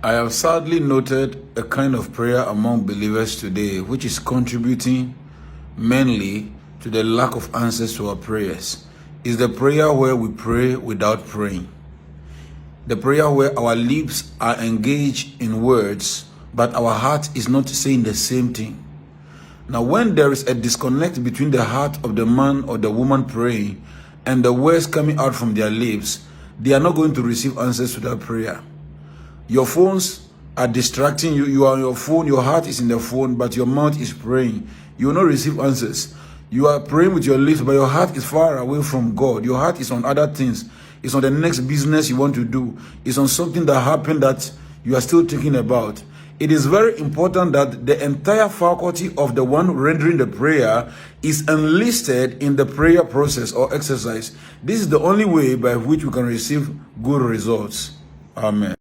I have sadly noted a kind of prayer among believers today which is contributing mainly to the lack of answers to our prayers. Is the prayer where we pray without praying. The prayer where our lips are engaged in words, but our heart is not saying the same thing. Now, when there is a disconnect between the heart of the man or the woman praying and the words coming out from their lips, they are not going to receive answers to that prayer. Your phones are distracting you. You are on your phone, your heart is in the phone, but your mouth is praying. You will not receive answers. You are praying with your lips, but your heart is far away from God. Your heart is on other things. It's on the next business you want to do. It's on something that happened that you are still thinking about. It is very important that the entire faculty of the one rendering the prayer is enlisted in the prayer process or exercise. This is the only way by which we can receive good results. Amen.